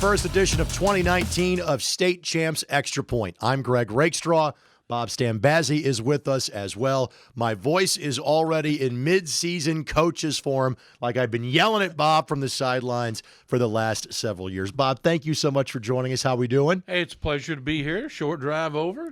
first edition of 2019 of State Champs Extra Point. I'm Greg Rakestraw. Bob Stambazze is with us as well. My voice is already in mid-season coaches form, like I've been yelling at Bob from the sidelines for the last several years. Bob, thank you so much for joining us. How we doing? Hey, it's a pleasure to be here. Short drive over.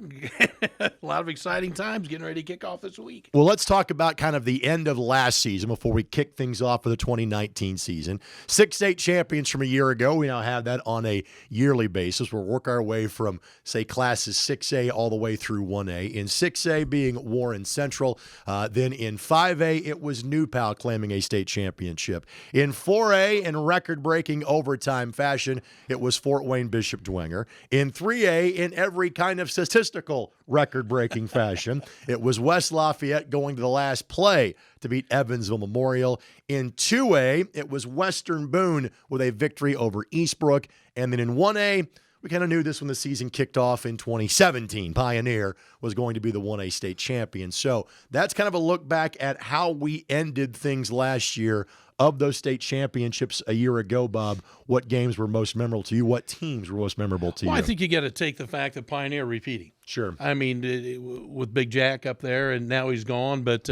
A lot of exciting times getting ready to kick off this week. Well, let's talk about kind of the end of last season before we kick things off for the 2019 season. 6 state champions from a year ago. We now have that on a yearly basis. We'll work our way from, say, classes 6A all the way through 1A. In 6A being Warren Central. Then in 5A, it was New Pal claiming a state championship. In 4A, in record-breaking overtime fashion, it was Fort Wayne Bishop Dwenger. In 3A, in every kind of statistical record-breaking fashion, it was West Lafayette going to the last play to beat Evansville Memorial. In 2A, it was Western Boone with a victory over Eastbrook. And then in 1A, we kind of knew this when the season kicked off in 2017. Pioneer was going to be the 1A state champion. So that's kind of a look back at how we ended things last year. Of those state championships a year ago, Bob, what games were most memorable to you? What teams were most memorable to you? I think you got to take the fact that Pioneer repeating. Sure. I mean, with Big Jack up there, and now he's gone, but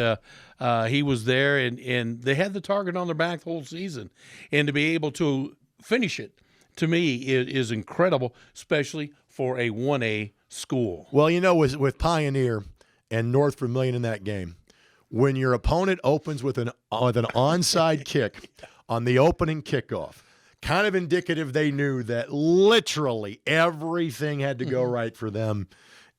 he was there, and they had the target on their back the whole season. And to be able to finish it, to me, is incredible, especially for a 1A school. Well, you know, with Pioneer and North Vermilion in that game, when your opponent opens with an onside kick on the opening kickoff, kind of indicative they knew that literally everything had to go right for them,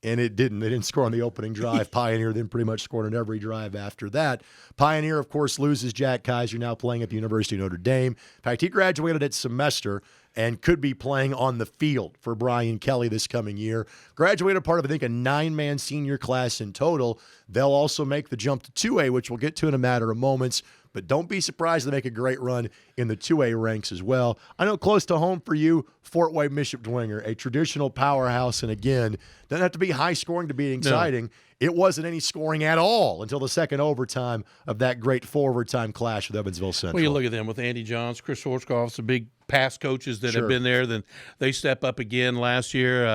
and it didn't. They didn't score on the opening drive. Pioneer then pretty much scored on every drive after that. Pioneer, of course, loses Jack Kaiser, now playing at the University of Notre Dame. In fact, he graduated at semester and could be playing on the field for Brian Kelly this coming year. Graduated part of, I think, a 9-man senior class in total. They'll also make the jump to 2A, which we'll get to in a matter of moments. But don't be surprised to make a great run in the 2A ranks as well. I know close to home for you, Fort Wayne Bishop Dwenger, a traditional powerhouse. And again, doesn't have to be high scoring to be exciting. No. It wasn't any scoring at all until the second overtime of that great 4-overtime clash with Evansville Central. Well, you look at them with Andy Johns, Chris Horskoff, some big past coaches that have been there. Then they step up again last year.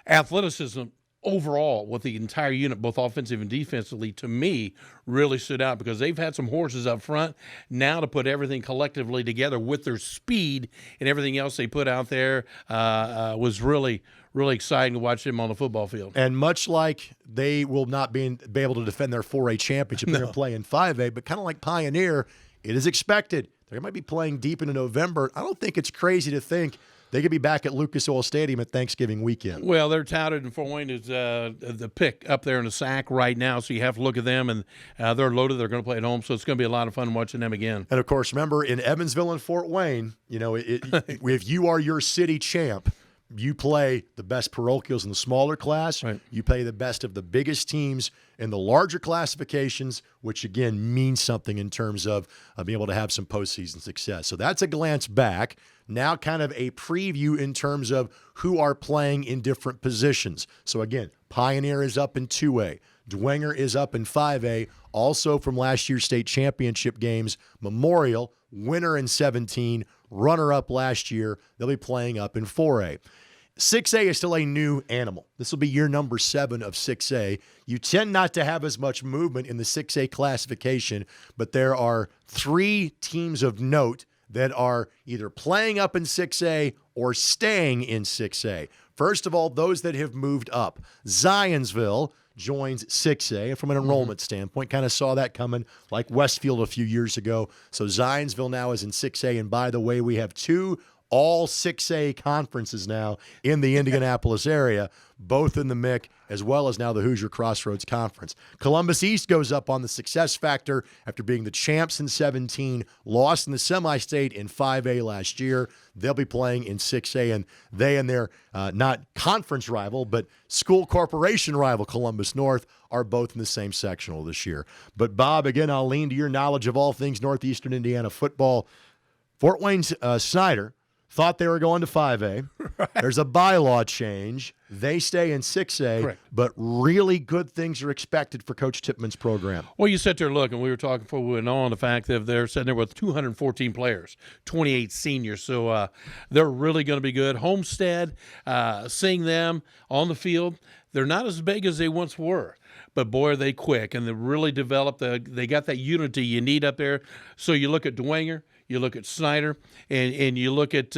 Athleticism overall with the entire unit, both offensive and defensively, to me, really stood out because they've had some horses up front. Now to put everything collectively together with their speed and everything else they put out there was really exciting to watch them on the football field. And much like they will not be able to defend their 4A championship, they're going to play in 5A, but kind of like Pioneer, it is expected. They might be playing deep into November. I don't think it's crazy to think they could be back at Lucas Oil Stadium at Thanksgiving weekend. Well, they're touted in Fort Wayne as the pick up there in the SAC right now, so you have to look at them, and they're loaded. They're going to play at home, so it's going to be a lot of fun watching them again. And, of course, remember, in Evansville and Fort Wayne, you know, if you are your city champ, you play the best parochials in the smaller class. Right. You play the best of the biggest teams in the larger classifications, which, again, means something in terms of being able to have some postseason success. So that's a glance back. Now kind of a preview in terms of who are playing in different positions. So, again, Pioneer is up in 2A. Dwenger is up in 5A. Also from last year's state championship games, Memorial, winner in 17, runner-up last year. They'll be playing up in 4A. 6A is still a new animal. This will be year number 7 of 6A. You tend not to have as much movement in the 6A classification, but there are 3 teams of note that are either playing up in 6A or staying in 6A. First of all, those that have moved up. Zionsville joins 6A, and from an enrollment standpoint, kind of saw that coming like Westfield a few years ago. So Zionsville now is in 6A, and by the way, we have 2 all 6A conferences now in the Indianapolis area, both in the MIC, as well as now the Hoosier Crossroads Conference. Columbus East goes up on the success factor after being the champs in 17, lost in the semi-state in 5A last year. They'll be playing in 6A, and they and their not conference rival, but school corporation rival, Columbus North, are both in the same sectional this year. But, Bob, again, I'll lean to your knowledge of all things Northeastern Indiana football. Fort Wayne's Snyder thought they were going to 5A. Right. There's a bylaw change. They stay in 6A, correct, but really good things are expected for Coach Tippmann's program. Well, you sit there looking. We were talking before we went on the fact that they're sitting there with 214 players, 28 seniors. So they're really going to be good. Homestead, seeing them on the field, they're not as big as they once were. But, boy, are they quick, and they really developed. They got that unity you need up there. So you look at Dwenger, you look at Snyder, and you look at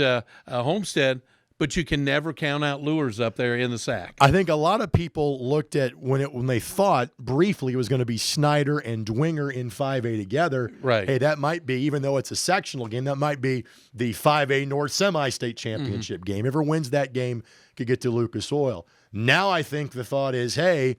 Homestead, but you can never count out Lures up there in the SAC. I think a lot of people looked at when they thought briefly it was going to be Snyder and Dwenger in 5A together. Right. Hey, that might be, even though it's a sectional game, that might be the 5A North Semi-State Championship game. Whoever wins that game could get to Lucas Oil. Now I think the thought is, hey,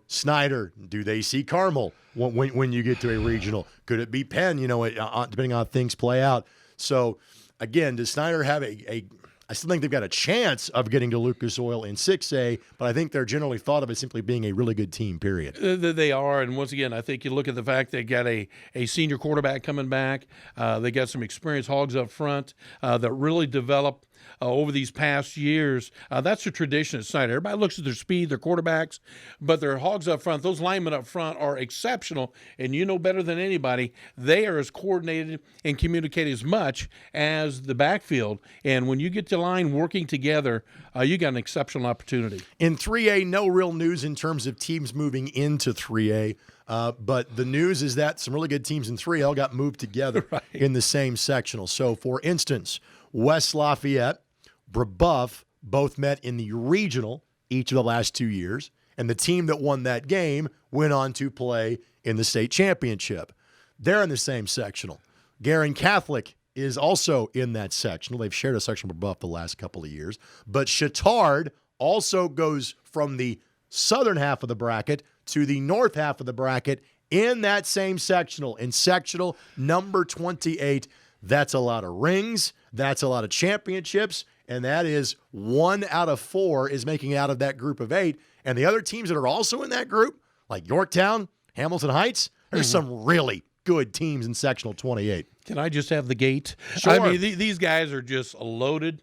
Snyder, do they see Carmel when you get to a regional? Could it be Penn, depending on how things play out? So, again, does Snyder have I still think they've got a chance of getting to Lucas Oil in 6A, but I think they're generally thought of as simply being a really good team, period. They are, and once again, I think you look at the fact they got a senior quarterback coming back. They got some experienced hogs up front that really developed over these past years. That's a tradition at Snyder. Everybody looks at their speed, their quarterbacks, but their hogs up front, those linemen up front are exceptional, and you know better than anybody, they are as coordinated and communicate as much as the backfield. And when you get the line working together, you got an exceptional opportunity. In 3A, no real news in terms of teams moving into 3A. But the news is that some really good teams in 3A all got moved together in the same sectional. So, for instance, West Lafayette, Brebeuf both met in the regional each of the last 2 years, and the team that won that game went on to play in the state championship. They're in the same sectional. Garin Catholic is also in that sectional. They've shared a section with Brebeuf the last couple of years. But Chittard also goes from the southern half of the bracket to the north half of the bracket in that same sectional. In sectional number 28, that's a lot of rings. That's a lot of championships. And that is 1 out of 4 is making it out of that group of 8. And the other teams that are also in that group, like Yorktown, Hamilton Heights, there's some really good teams in sectional 28. Can I just have the gate? Sure. I mean, these guys are just loaded.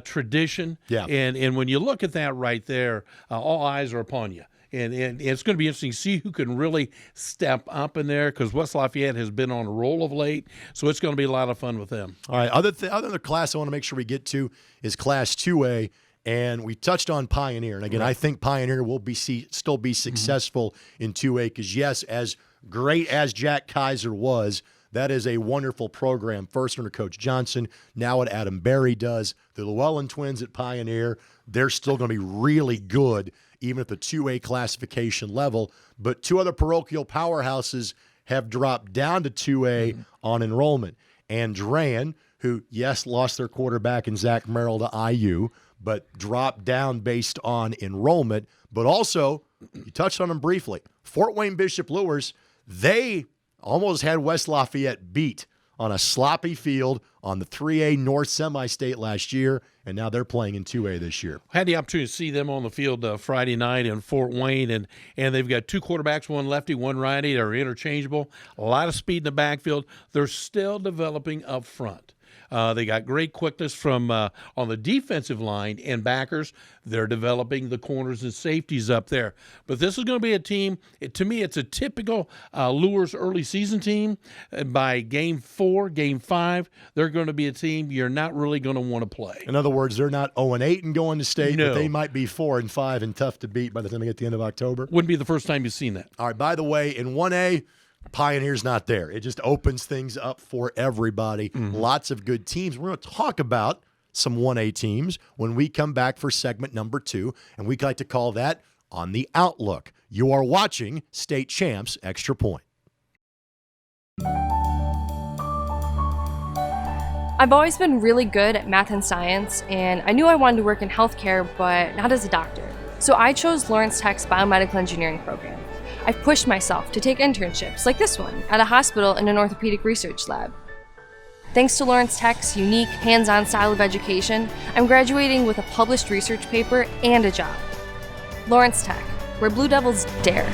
Tradition. Yeah. And when you look at that right there, all eyes are upon you. And it's going to be interesting to see who can really step up in there, because West Lafayette has been on a roll of late, so it's going to be a lot of fun with them. All right, other than the class I want to make sure we get to is Class 2A, and we touched on Pioneer. And again, I think Pioneer will still be successful in 2A because, yes, as great as Jack Kaiser was, that is a wonderful program. First under Coach Johnson, now what Adam Berry does. The Llewellyn twins at Pioneer, they're still going to be really good, even at the 2A classification level. But 2 other parochial powerhouses have dropped down to 2A on enrollment. Andrean, who, yes, lost their quarterback in Zach Merrill to IU, but dropped down based on enrollment. But also, you touched on them briefly, Fort Wayne Bishop Lures, they almost had West Lafayette beat on a sloppy field on the 3A North Semi-State last year, and now they're playing in 2A this year. I had the opportunity to see them on the field Friday night in Fort Wayne, and they've got 2 quarterbacks, one lefty, one righty. They're interchangeable. A lot of speed in the backfield. They're still developing up front. They got great quickness from on the defensive line and backers. They're developing the corners and safeties up there. But this is going to be a team, to me, it's a typical Lures early season team. By game 4, game 5, they're going to be a team you're not really going to want to play. In other words, they're not 0-8 and going to state, No. but they might be 4-5 and tough to beat by the time they get to the end of October. Wouldn't be the first time you've seen that. All right, by the way, in 1A, Pioneer's not there. It just opens things up for everybody. Lots of good teams. We're going to talk about some 1A teams when we come back for segment number 2, and we like to call that On the Outlook. You are watching State Champs Extra Point. I've always been really good at math and science, and I knew I wanted to work in healthcare, but not as a doctor. So I chose Lawrence Tech's Biomedical Engineering program. I've pushed myself to take internships, like this one, at a hospital in an orthopedic research lab. Thanks to Lawrence Tech's unique, hands-on style of education, I'm graduating with a published research paper and a job. Lawrence Tech, where Blue Devils dare.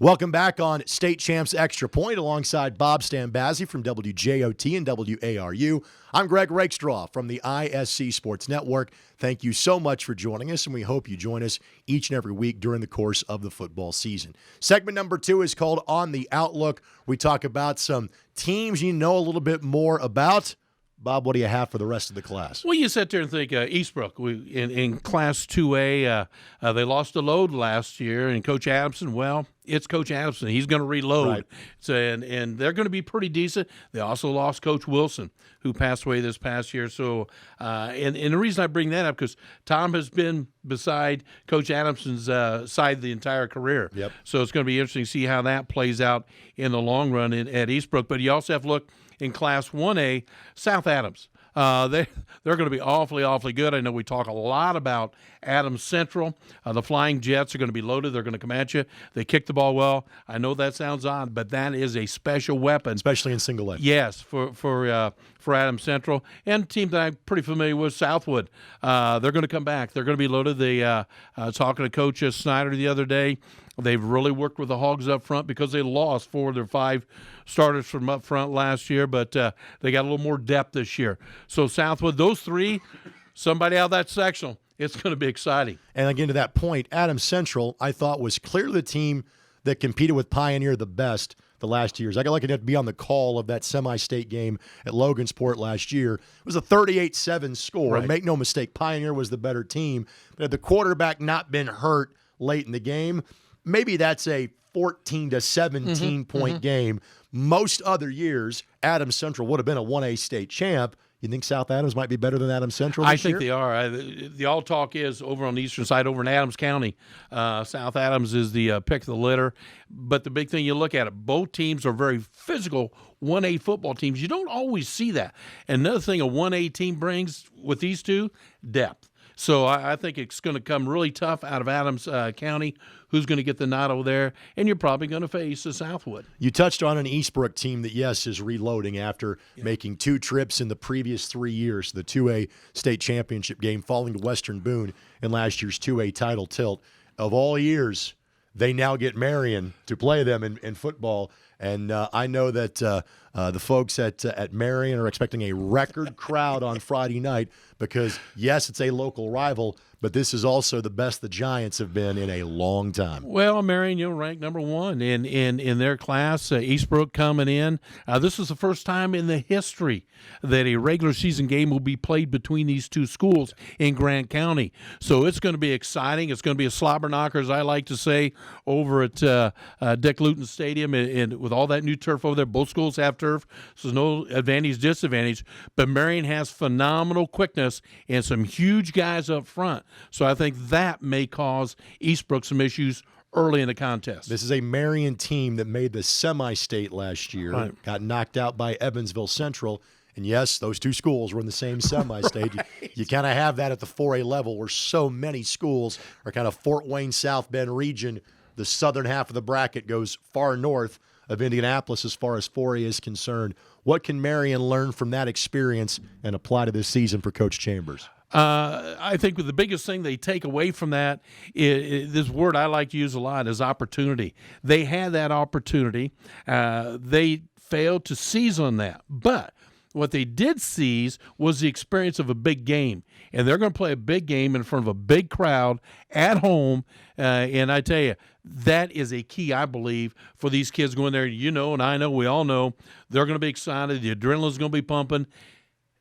Welcome back on State Champs Extra Point alongside Bob Stambazze from WJOT and WARU. I'm Greg Rakestraw from the ISC Sports Network. Thank you so much for joining us, and we hope you join us each and every week during the course of the football season. Segment number 2 is called On the Outlook. We talk about some teams you know a little bit more about. Bob, what do you have for the rest of the class? Well, you sit there and think Eastbrook in Class 2A, they lost a load last year, and Coach Adamson, well, it's Coach Adamson. He's going to reload. Right. So, and they're going to be pretty decent. They also lost Coach Wilson, who passed away this past year. So, and the reason I bring that up, because Tom has been beside Coach Adamson's side the entire career. Yep. So it's going to be interesting to see how that plays out in the long run at Eastbrook. But you also have to look in Class 1A, South Adams. They're going to be awfully good. I know we talk a lot about Adams Central. The Flying Jets are going to be loaded. They're going to come at you. They kick the ball well. I know that sounds odd, but that is a special weapon. Especially in single A. Yes, for Adams Central. And a team that I'm pretty familiar with, Southwood. They're going to come back. They're going to be loaded. They talking to Coach Snyder the other day. They've really worked with the Hogs up front because they lost 4 of their 5 starters from up front last year, but they got a little more depth this year. So Southwood, those 3, somebody out of that sectional, it's going to be exciting. And again, to that point, Adams Central, I thought, was clearly the team that competed with Pioneer the best the last years. I got lucky enough to be on the call of that semi-state game at Logansport last year. It was a 38-7 score. Right. Make no mistake, Pioneer was the better team. But had the quarterback not been hurt late in the game, maybe that's a 14 to 17 point game. Most other years, Adams Central would have been a 1A state champ. You think South Adams might be better than Adams Central this year? I think they are. The all talk is over on the eastern side, over in Adams County. South Adams is the pick of the litter. But the big thing, you look at it, both teams are very physical 1A football teams. You don't always see that. And another thing a 1A team brings with these two, depth. So I think it's going to come really tough out of Adams County. Who's going to get the nod over there? And you're probably going to face the Southwood. You touched on an Eastbrook team that, yes, is reloading after making 2 trips in the previous 3 years, the 2A state championship game, falling to Western Boone in last year's 2A title tilt. Of all years, they now get Marion to play them in football. And I know that the folks at Marion are expecting a record crowd on Friday night because, yes, it's a local rival, but this is also the best the Giants have been in a long time. Well, Marion, ranked number 1 in their class. Eastbrook coming in. This is the first time in the history that a regular season game will be played between these two schools in Grant County. So it's going to be exciting. It's going to be a slobber knocker, as I like to say, over at Dick Luton Stadium. And with all that new turf over there, both schools have turf, so there's no advantage, disadvantage. But Marion has phenomenal quickness and some huge guys up front. So I think that may cause Eastbrook some issues early in the contest. This is a Marion team that made the semi-state last year, Right. got knocked out by Evansville Central. And yes, those 2 schools were in the same semi-state. You kind of have that at the 4A level where so many schools are kind of Fort Wayne, South Bend region. The southern half of the bracket goes far north of Indianapolis as far as 4A is concerned. What can Marion learn from that experience and apply to this season for Coach Chambers? I think the biggest thing they take away from that is this word I like to use a lot is opportunity. They had that opportunity. They failed to seize on that. But what they did seize was the experience of a big game. And they're going to play a big game in front of a big crowd at home. And I tell you, that is a key, I believe, for these kids going there. You know, and I know, we all know, they're going to be excited. The adrenaline's going to be pumping.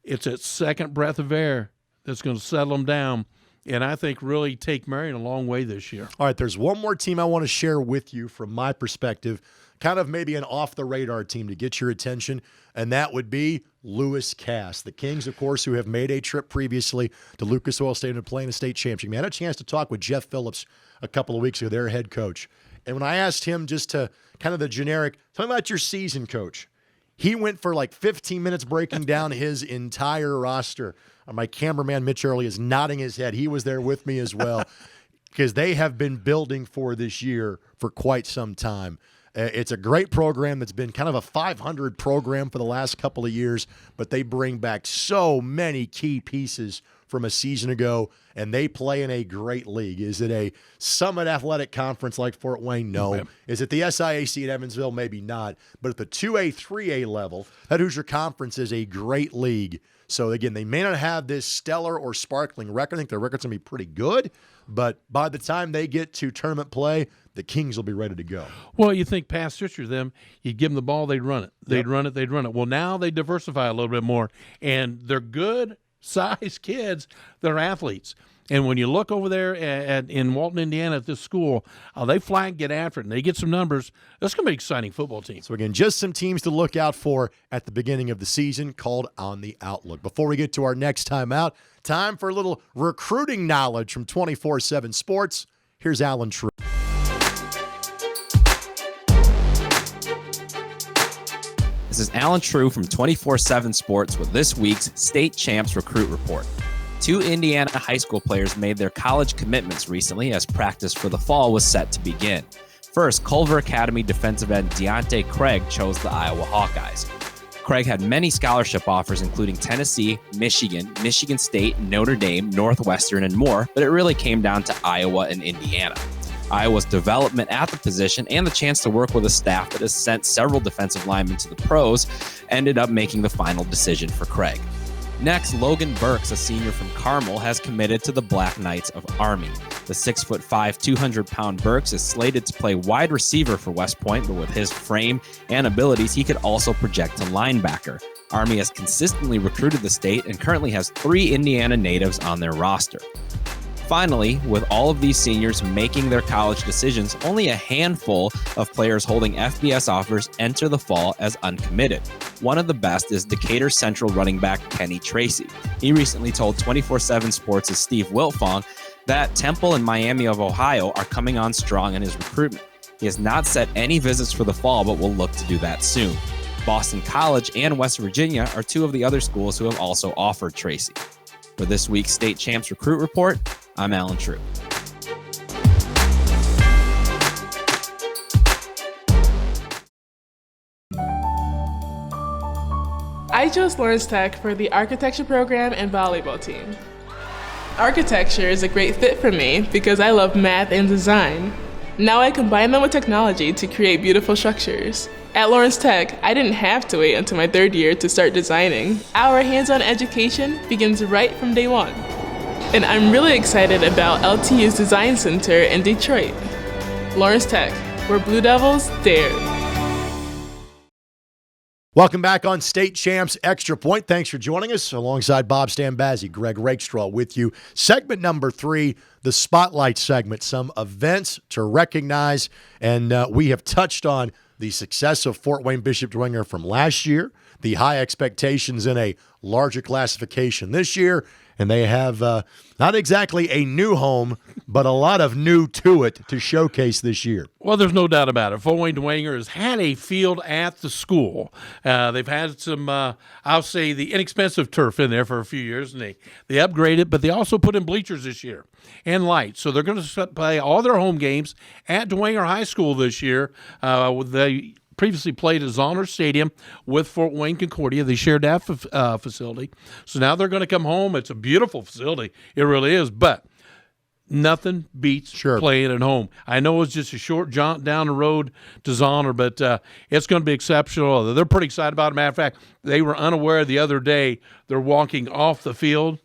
It's that second breath of air that's going to settle them down, and I think really take Marion a long way this year. All right, there's one more team I want to share with you from my perspective, kind of maybe an off-the-radar team to get your attention, and that would be Lewis Cass. The Kings, of course, who have made a trip previously to Lucas Oil Stadium to play in a state championship. I had a chance to talk with Jeff Phillips a couple of weeks ago, their head coach, and when I asked him just to kind of the generic, tell me about your season, coach, he went for like 15 minutes breaking down his entire roster. My cameraman, Mitch Early, is nodding his head. He was there with me as well because they have been building for this year for quite some time. It's a great program that's been kind of a 500 program for the last couple of years, but they bring back so many key pieces from a season ago, and they play in a great league. Is it a Summit Athletic Conference like Fort Wayne? No. Okay. Is it the SIAC at Evansville? Maybe not. But at the 2A, 3A level, that Hoosier Conference is a great league. So, again, they may not have this stellar or sparkling record. I think their record's going to be pretty good. But by the time they get to tournament play, the Kings will be ready to go. Well, you think past history of them, you give them the ball, they'd run it. They'd run it. Well, now they diversify a little bit more, and they're good-sized kids that are athletes. And when you look over there in Walton, Indiana at this school, they fly and get after it, and they get some numbers. That's going to be an exciting football team. So, again, just some teams to look out for at the beginning of the season called On the Outlook. Before we get to our next time out, time for a little recruiting knowledge from 24/7 Sports. Here's Alan True. This is Alan True from 24/7 Sports with this week's State Champs Recruit Report. 2 Indiana high school players made their college commitments recently as practice for the fall was set to begin. First, Culver Academy defensive end Deontay Craig chose the Iowa Hawkeyes. Craig had many scholarship offers, including Tennessee, Michigan, Michigan State, Notre Dame, Northwestern, and more, but it really came down to Iowa and Indiana. Iowa's development at the position and the chance to work with a staff that has sent several defensive linemen to the pros ended up making the final decision for Craig. Next, Logan Burks, a senior from Carmel, has committed to the Black Knights of Army. The 6'5", 200-pound Burks is slated to play wide receiver for West Point, but with his frame and abilities, he could also project to linebacker. Army has consistently recruited the state and currently has 3 Indiana natives on their roster. Finally, with all of these seniors making their college decisions, only a handful of players holding FBS offers enter the fall as uncommitted. One of the best is Decatur Central running back Kenny Tracy. He recently told 24/7 Sports' Steve Wiltfong that Temple and Miami of Ohio are coming on strong in his recruitment. He has not set any visits for the fall, but will look to do that soon. Boston College and West Virginia are 2 of the other schools who have also offered Tracy. For this week's State Champs Recruit Report, I'm Alan True. I chose Lawrence Tech for the architecture program and volleyball team. Architecture is a great fit for me because I love math and design. Now I combine them with technology to create beautiful structures. At Lawrence Tech, I didn't have to wait until my 3rd year to start designing. Our hands-on education begins right from day 1. And I'm really excited about LTU's Design Center in Detroit. Lawrence Tech, where Blue Devils dare. Welcome back on State Champs Extra Point. Thanks for joining us. Alongside Bob Stambazze, Greg Rakestraw with you. Segment number 3, the Spotlight segment. Some events to recognize. And we have touched on the success of Fort Wayne Bishop Dwenger from last year, the high expectations in a larger classification this year, and they have not exactly a new home, but a lot of new to it to showcase this year. Well, there's no doubt about it. Fort Wayne Dwenger has had a field at the school. They've had some, I'll say, the inexpensive turf in there for a few years, and they upgraded, but they also put in bleachers this year and lights. So they're going to play all their home games at Dwenger High School this year. They previously played at Zollner Stadium with Fort Wayne Concordia. They shared that facility. So now they're going to come home. It's a beautiful facility. It really is. But nothing beats playing at home. I know it's just a short jaunt down the road to Zollner, but it's going to be exceptional. They're pretty excited about it. Matter of fact, they were unaware the other day they're walking off the field.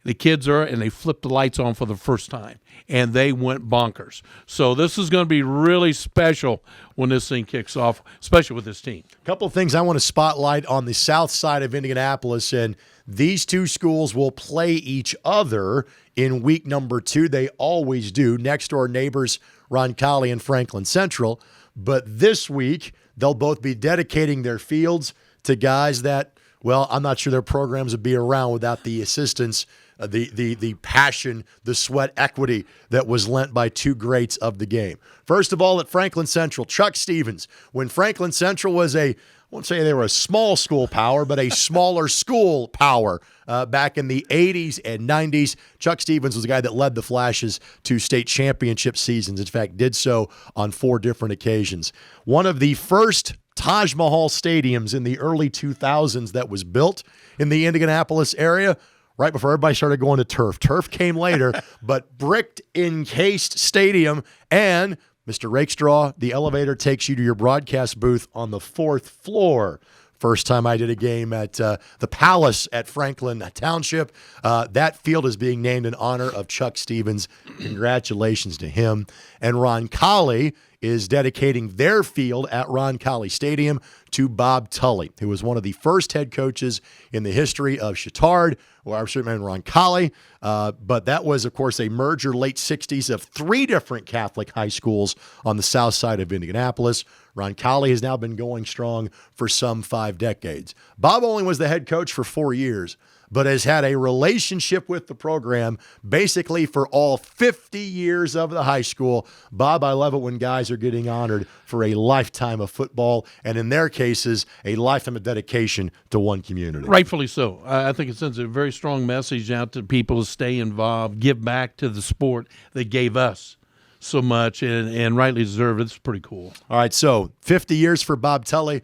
The kids are, and they flipped the lights on for the first time, and they went bonkers. So this is going to be really special when this thing kicks off, especially with this team. A couple of things I want to spotlight on the south side of Indianapolis, and these 2 schools will play each other in week number 2. They always do. Next door neighbors Roncalli and Franklin Central. But this week, they'll both be dedicating their fields to guys that, well, I'm not sure their programs would be around without the assistance, the passion, the sweat equity that was lent by 2 greats of the game. First of all, at Franklin Central, Chuck Stevens. When Franklin Central was I won't say they were a small school power, but a smaller school power back in the 80s and 90s, Chuck Stevens was the guy that led the Flashes to state championship seasons. In fact, did so on 4 different occasions. One of the first Taj Mahal stadiums in the early 2000s that was built in the Indianapolis area right before everybody started going to turf. Turf came later, but bricked encased stadium. And Mr. Rakestraw, the elevator takes you to your broadcast booth on the 4th floor. First time I did a game at the Palace at Franklin Township. That field is being named in honor of Chuck Stevens. Congratulations to him. And Roncalli is dedicating their field at Roncalli Stadium to Bob Tully, who was one of the first head coaches in the history of Chittard, or I'm sure in Roncalli. But that was, of course, a merger late 60s of 3 different Catholic high schools on the south side of Indianapolis. Roncalli has now been going strong for some 5 decades. Bob only was the head coach for 4 years, but has had a relationship with the program basically for all 50 years of the high school. Bob, I love it when guys are getting honored for a lifetime of football, and in their cases, a lifetime of dedication to one community. Rightfully so. I think it sends a very strong message out to people to stay involved, give back to the sport that gave us so much, and rightly deserved. It's pretty cool. All right, so 50 years for Bob Tully.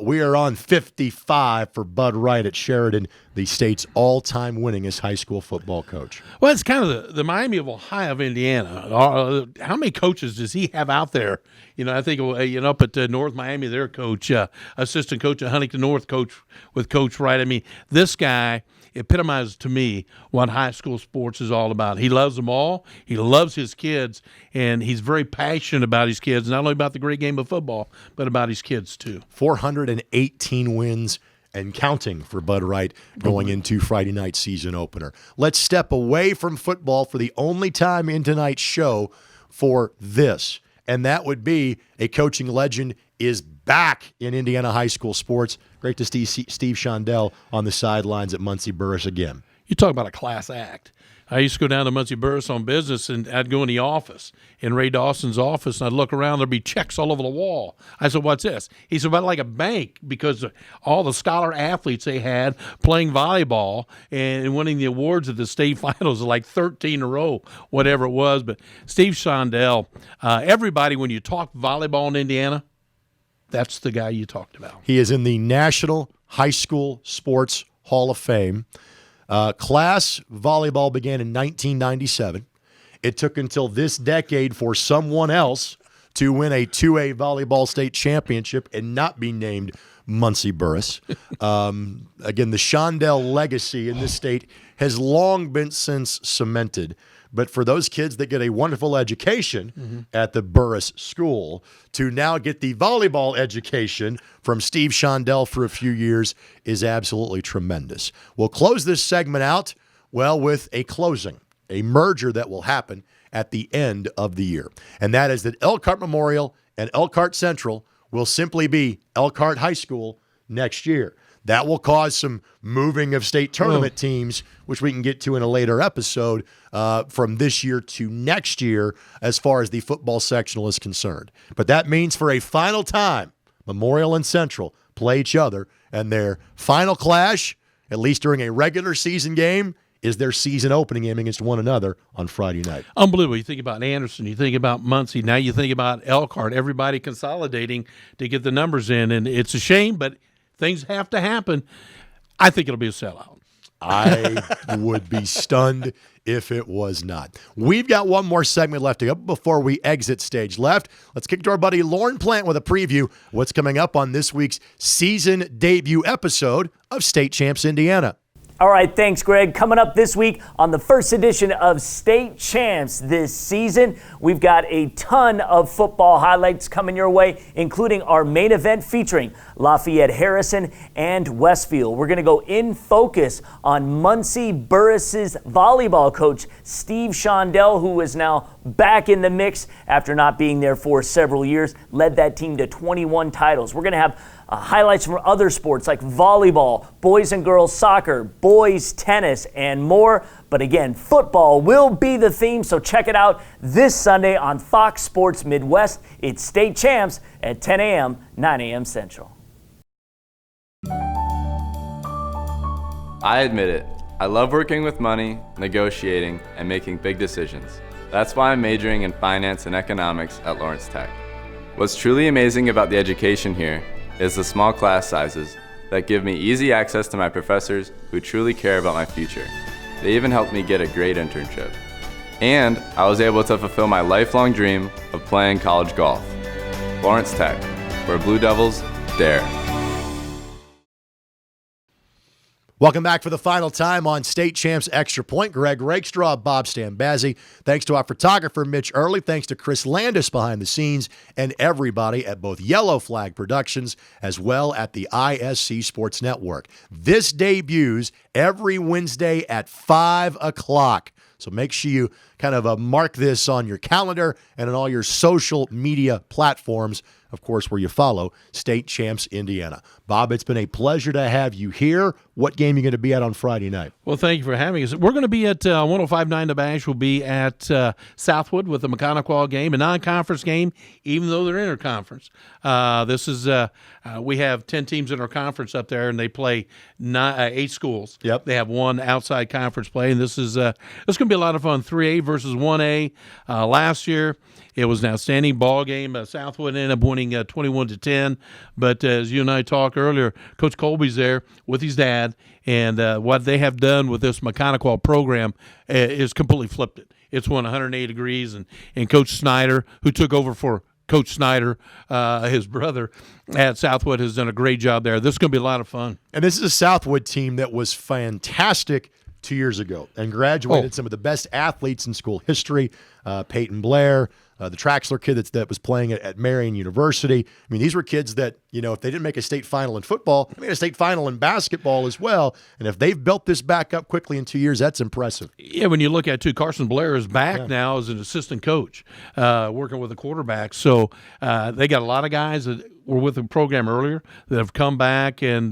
We are on 55 for Bud Wright at Sheridan, the state's all-time winningest high school football coach. Well, it's kind of the Miami of Ohio of Indiana. How many coaches does he have out there? I think, up at North Miami, their coach, assistant coach at Huntington North, coach with Coach Wright. I mean, this guy epitomizes to me what high school sports is all about. He loves them all. He loves his kids, and he's very passionate about his kids, not only about the great game of football, but about his kids too. 418 wins and counting for Bud Wright going into Friday night season opener. Let's step away from football for the only time in tonight's show for this, and that would be a coaching legend is back in Indiana high school sports. Great to see Steve Shondell on the sidelines at Muncie Burris again. You talk about a class act. I used to go down to Muncie Burris on business, and I'd go in the office, in Ray Dawson's office, and I'd look around. There'd be checks all over the wall. I said, "What's this?" He said, "About like a bank," because all the scholar athletes they had playing volleyball and winning the awards at the state finals, like 13 in a row, whatever it was. But Steve Shondell, everybody, when you talk volleyball in Indiana, that's the guy you talked about. He is in the National High School Sports Hall of Fame. Class volleyball began in 1997. It took until this decade for someone else to win a 2A volleyball state championship and not be named Muncie Burris. Again, the Shondell legacy in this state has long been since cemented. But for those kids that get a wonderful education at the Burris School to now get the volleyball education from Steve Shondell for a few years is absolutely tremendous. We'll close this segment out, with a closing, a merger that will happen at the end of the year. And that is that Elkhart Memorial and Elkhart Central will simply be Elkhart High School next year. That will cause some moving of state tournament teams, which we can get to in a later episode, from this year to next year as far as the football sectional is concerned. But that means for a final time, Memorial and Central play each other, and their final clash, at least during a regular season game, is their season opening game against one another on Friday night. Unbelievable. You think about Anderson, you think about Muncie, now you think about Elkhart, everybody consolidating to get the numbers in, and it's a shame, but things have to happen. I think it'll be a sellout. I would be stunned if it was not. We've got one more segment left to go before we exit stage left. Let's kick to our buddy Lauren Plant with a preview of what's coming up on this week's season debut episode of State Champs Indiana. All right, thanks, Greg. Coming up this week on the first edition of State Champs this season, we've got a ton of football highlights coming your way, including our main event featuring Lafayette Harrison and Westfield. We're going to go in focus on Muncie Burris's volleyball coach, Steve Shondell, who is now back in the mix after not being there for several years, led that team to 21 titles. We're going to have highlights from other sports like volleyball, boys and girls soccer, boys tennis, and more. But again, football will be the theme, so check it out this Sunday on Fox Sports Midwest. It's State Champs at 10 a.m., 9 a.m. Central. I admit it. I love working with money, negotiating, and making big decisions. That's why I'm majoring in finance and economics at Lawrence Tech. What's truly amazing about the education here is the small class sizes that give me easy access to my professors who truly care about my future. They even helped me get a great internship. And I was able to fulfill my lifelong dream of playing college golf. Lawrence Tech, where Blue Devils dare. Welcome back for the final time on State Champs Extra Point. Greg Rakestraw, Bob Stambazze. Thanks to our photographer, Mitch Early. Thanks to Chris Landis behind the scenes and everybody at both Yellow Flag Productions as well at the ISC Sports Network. This debuts every Wednesday at 5 o'clock. So make sure you kind of mark this on your calendar and on all your social media platforms, of course, where you follow State Champs Indiana. Bob, it's been a pleasure to have you here. What game are you going to be at on Friday night? Well, thank you for having us. We're going to be at 105.9 The Bash. We'll be at Southwood with the Mechanical game, a non-conference game, even though they're interconference. We have 10 teams in our conference up there, and they play 8 schools. Yep. They have one outside conference play, and this is going to be a lot of fun. 3A versus 1A. Last year, it was an outstanding ball game. Southwood ended up winning 21-10. But as you and I talked earlier, Coach Colby's there with his dad, and what they have done with this Mechanical program is completely flipped it. It's won 180 degrees, and Coach Snyder, who took over for Coach Snyder, his brother at Southwood, has done a great job there. This is going to be a lot of fun. And this is a Southwood team that was fantastic 2 years ago and graduated some of the best athletes in school history. Peyton Blair, the Traxler kid that was playing at Marion University. I mean, these were kids that, if they didn't make a state final in football, they made a state final in basketball as well. And if they've built this back up quickly in 2 years, that's impressive. Yeah, when you look at, too, Carson Blair is back now as an assistant coach, working with the quarterback. So they got a lot of guys that were with the program earlier that have come back and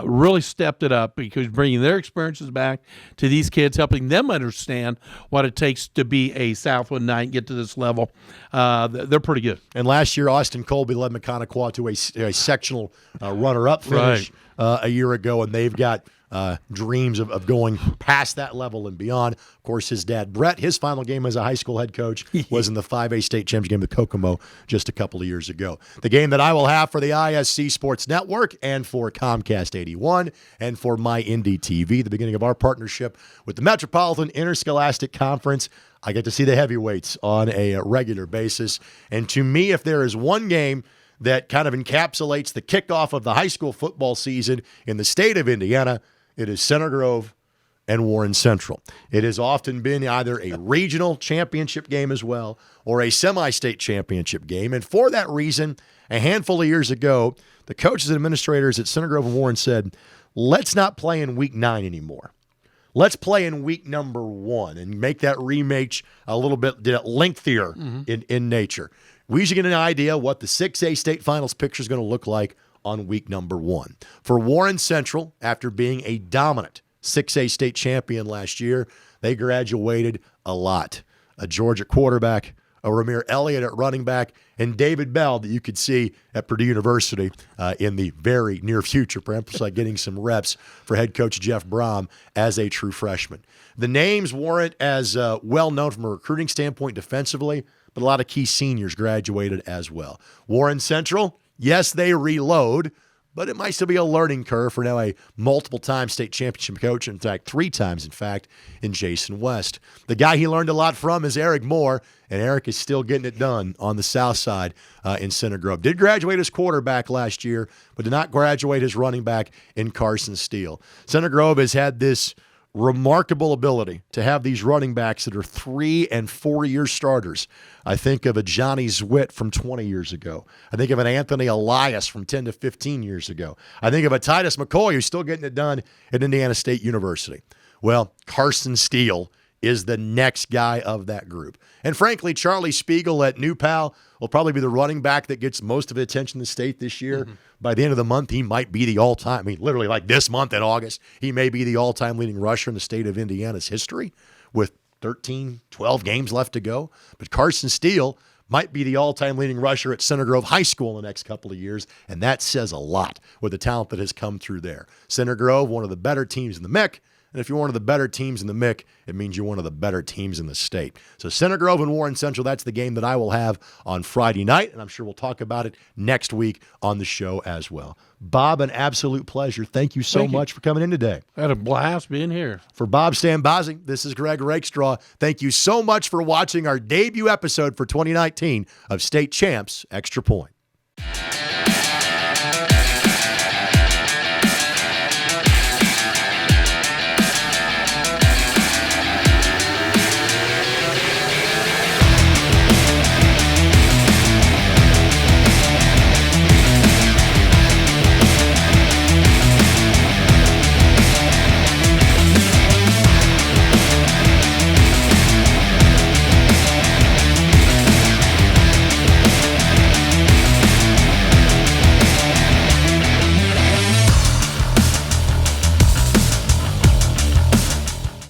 really stepped it up, because bringing their experiences back to these kids, helping them understand what it takes to be a Southwood Knight and get to this level. They're pretty good. And last year, Austin Colby led Mechanical to a sectional runner-up finish a year ago, and they've got dreams of going past that level and beyond. Of course, his dad, Brett, his final game as a high school head coach was in the 5A state championship game with Kokomo just a couple of years ago. The game that I will have for the ISC Sports Network and for Comcast 81 and for my Indy TV, the beginning of our partnership with the Metropolitan Interscholastic Conference. I get to see the heavyweights on a regular basis. And to me, if there is one game that kind of encapsulates the kickoff of the high school football season in the state of Indiana, it is Center Grove and Warren Central. It has often been either a regional championship game as well or a semi-state championship game. And for that reason, a handful of years ago, the coaches and administrators at Center Grove and Warren said, let's not play in week 9 anymore. Let's play in week number 1 and make that rematch a little bit lengthier in nature. We should get an idea what the 6A state finals picture is going to look like on week number 1. For Warren Central, after being a dominant 6A state champion last year, they graduated a lot. A Georgia quarterback, a Ramir Elliott at running back, and David Bell that you could see at Purdue University in the very near future, perhaps like getting some reps for head coach Jeff Brom as a true freshman. The names weren't as well known from a recruiting standpoint defensively, but a lot of key seniors graduated as well. Warren Central, yes, they reload, but it might still be a learning curve for now a multiple-time state championship coach, in fact, 3 times, in fact, in Jason West. The guy he learned a lot from is Eric Moore, and Eric is still getting it done on the south side in Center Grove. Did graduate as quarterback last year, but did not graduate as running back in Carson Steele. Center Grove has had this remarkable ability to have these running backs that are 3- and 4-year starters. I think of a Johnny Zwitt from 20 years ago. I think of an Anthony Elias from 10 to 15 years ago. I think of a Titus McCoy who's still getting it done at Indiana State University. Well, Carson Steele is the next guy of that group. And frankly, Charlie Spiegel at New Pal will probably be the running back that gets most of the attention in the state this year. By the end of the month, he might be the all-time, literally like this month in August, he may be the all-time leading rusher in the state of Indiana's history with 13, 12 games left to go. But Carson Steele might be the all-time leading rusher at Center Grove High School in the next couple of years, and that says a lot with the talent that has come through there. Center Grove, one of the better teams in the MIC, And if you're one of the better teams in the MIC, it means you're one of the better teams in the state. So Center Grove and Warren Central, that's the game that I will have on Friday night, and I'm sure we'll talk about it next week on the show as well. Bob, an absolute pleasure. Thank you so much for coming in today. I had a blast being here. For Bob Stambazze, this is Greg Rakestraw. Thank you so much for watching our debut episode for 2019 of State Champs Extra Point.